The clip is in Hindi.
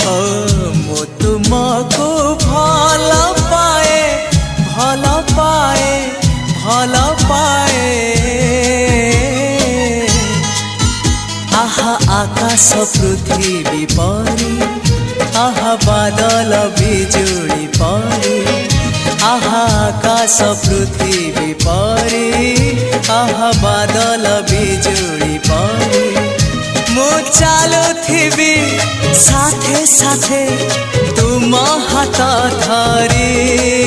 ओ मो तुमको भल पाए भल पाए भल पाए आहा आकाश पृथ्वी परी आहा बादल बिजुली परी आहा आकाश पृथ्वी परी आहा बादल बिजुली परी मु चालुथिबी साथे साथे तुम हाथ धरी।